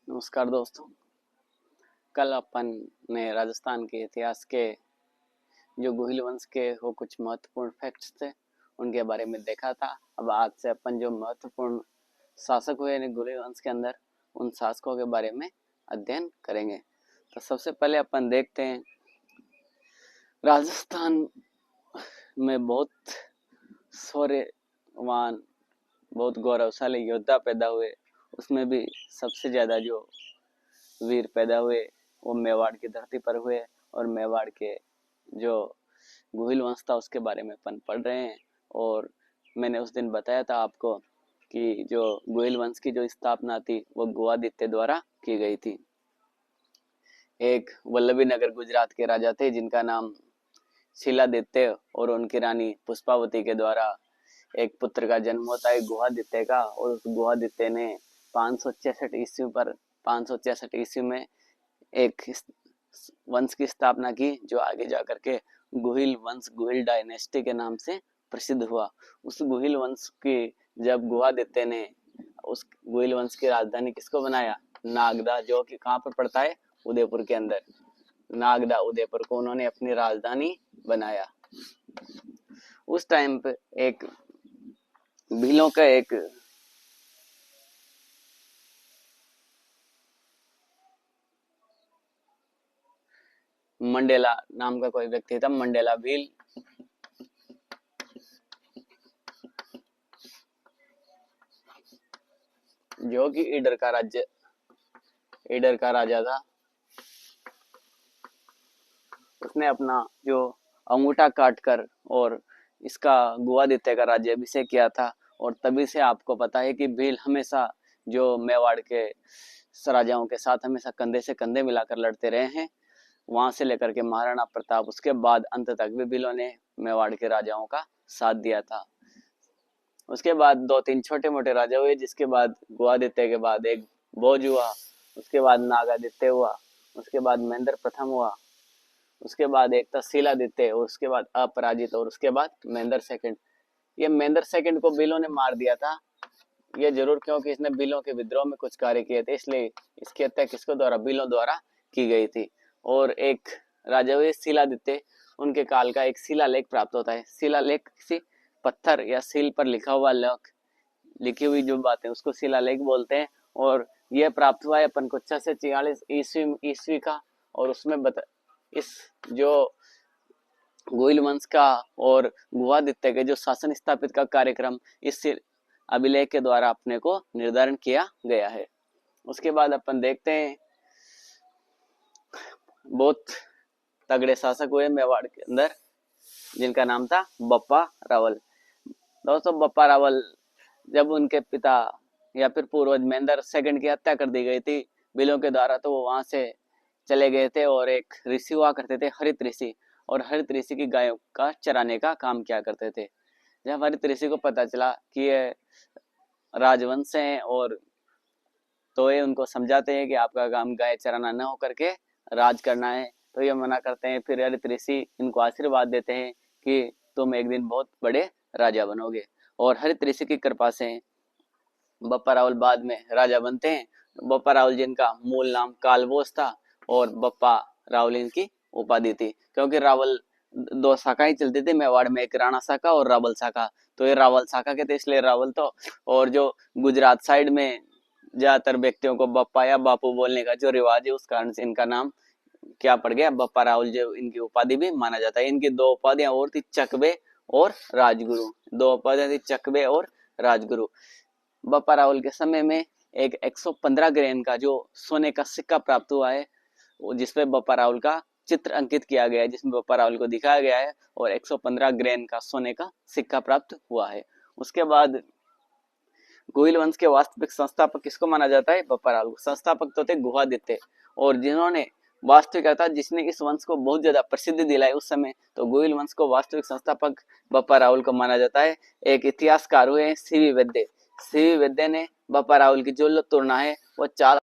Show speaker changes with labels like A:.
A: नमस्कार दोस्तों। कल अपन ने राजस्थान के इतिहास के जो गोहिल वंश के वो कुछ महत्वपूर्ण फैक्ट्स थे उनके बारे में देखा था। अब आज से अपन जो महत्वपूर्ण शासक हुए गोहिल वंश के अंदर उन शासकों के बारे में अध्ययन करेंगे। तो सबसे पहले अपन देखते हैं राजस्थान में बहुत शौर्यवान, बहुत गौरवशाली योद्धा पैदा हुए। उसमें भी सबसे ज्यादा जो वीर पैदा हुए वो मेवाड़ की धरती पर हुए। और मेवाड़ के जो गोहिल वंश था उसके बारे में अपन पढ़ रहे हैं। और मैंने उस दिन बताया था आपको कि जो गोहिल वंश की जो स्थापना थी वो गुवादित्य द्वारा की गई थी। एक वल्लभी नगर गुजरात के राजा थे जिनका नाम शिलादित्य और उनकी रानी पुष्पावती के द्वारा एक पुत्र का जन्म होता है गुहादित्य का। और उस गुहादित्य ने 566 ईस्वी में एक वंश की स्थापना की जो आगे जाकर के गोहिल वंश, गोहिल डायनेस्टी के नाम से प्रसिद्ध हुआ। उस गोहिल वंश की जब गुहादित्य ने उस गोहिल वंश की राजधानी किसको बनाया, नागदा, जो कि कहाँ पर पड़ता है, उदयपुर के अंदर। नागदा उदयपुर को उन्होंने अपनी राजधानी बनाया। उस टाइम पे एक भीलों का एक मंडेला नाम का कोई व्यक्ति था, मंडेला भील, जो कि ईडर का राजा था। उसने अपना जो अंगूठा काटकर और इसका गुवादित्य का राज्याभिषेक किया था। और तभी से आपको पता है कि भील हमेशा जो मेवाड़ के राजाओं के साथ हमेशा कंधे से कंधे मिलाकर लड़ते रहे हैं। वहां से लेकर के महाराणा प्रताप, उसके बाद अंत तक भी भीलों ने मेवाड़ के राजाओं का साथ दिया था। उसके बाद दो तीन छोटे मोटे राजा हुए, जिसके बाद गुवादित्य के बाद एक भोज हुआ, उसके बाद नागादित्य हुआ, उसके बाद महेंद्र प्रथम हुआ, उसके बाद एक था शिलादित्य, और उसके बाद अपराजित, और उसके बाद महेंद्र सेकंड। ये महेंद्र सेकंड को भीलों ने मार दिया था, ये जरूर क्योंकि इसने भीलों के विद्रोह में कुछ कार्य किए थे, इसलिए इसकी हत्या किसको द्वारा, भीलों द्वारा की गई थी। और एक राजा हुए शिलादित्य, उनके काल का एक शिलालेख प्राप्त होता है। शिलालेख किसी पत्थर या सील पर लिखा हुआ लेख, लिखी हुई जो बातें, उसको शिलालेख बोलते हैं। और यह प्राप्त हुआ है अपन को 646 ईस्वी का। और उसमें इस जो गोहिल वंश का और गुहादित्य के जो शासन स्थापित का कार्यक्रम इस अभिलेख के द्वारा अपने को निर्धारण किया गया है। उसके बाद अपन देखते हैं बहुत तगड़े शासक हुए मेवाड़ के अंदर, जिनका नाम था बप्पा रावल। दोस्तों, बप्पा रावल जब उनके पिता या फिर पूर्वज महेंद्र सेकंड की हत्या कर दी गई थी भीलों के द्वारा, तो वो वहां से चले गए थे और एक ऋषि हुआ करते थे, हरित ऋषि। और हरित ऋषि की गायों का चराने का काम किया करते थे। जब हरित ऋषि को पता चला कि ये राजवंश है, और तो ये उनको समझाते हैं कि आपका काम गाय चराना न होकर के राज करना है, तो ये मना करते हैं। फिर हरित ऋषि इनको आशीर्वाद देते हैं कि तुम एक दिन बहुत बड़े राजा बनोगे। और हरित ऋषि की कृपा से बप्पा रावल बाद में राजा बनते हैं। बप्पा रावल जिनका मूल नाम कालभोज था, और बप्पा रावल इनकी उपाधि थी, क्योंकि रावल दो शाखा ही चलती थी मेवाड़ में, एक राणा शाखा और रावल शाखा। तो ये रावल शाखा के थे, इसलिए रावल। तो और जो गुजरात साइड में ज्यादातर व्यक्तियों को बप्पा या बापू बोलने का जो रिवाज है, उस कारण से इनका नाम क्या पड़ गया, बप्पा रावल, जो इनकी उपाधि भी माना जाता है। इनकी दो उपाधियां और थी, चकबे और राजगुरु। दो उपाधियां थी, चकबे और राजगुरु। बप्पा रावल के समय में एक 115 ग्रेन का जो सोने का सिक्का प्राप्त हुआ है, जिसपे बप्पा रावल का चित्र अंकित किया गया है, जिसमें बप्पा रावल को दिखाया गया है। और 115 ग्रेन का सोने का सिक्का प्राप्त हुआ है। उसके बाद गोहिल वंश के वास्तविक संस्थापक किसको माना जाता है, बप्पा रावल को। संस्थापक तो थे गुहादित्य, और जिन्होंने वास्तविक अर्थात जिसने इस वंश को बहुत ज्यादा प्रसिद्धि दिलाई उस समय, तो गोहिल वंश को वास्तविक संस्थापक बप्पा रावल को माना जाता है। एक इतिहासकार हुए सीवी वैद्य। सीवी वैद्य ने बप्पा रावल की जो तुलना है वो 4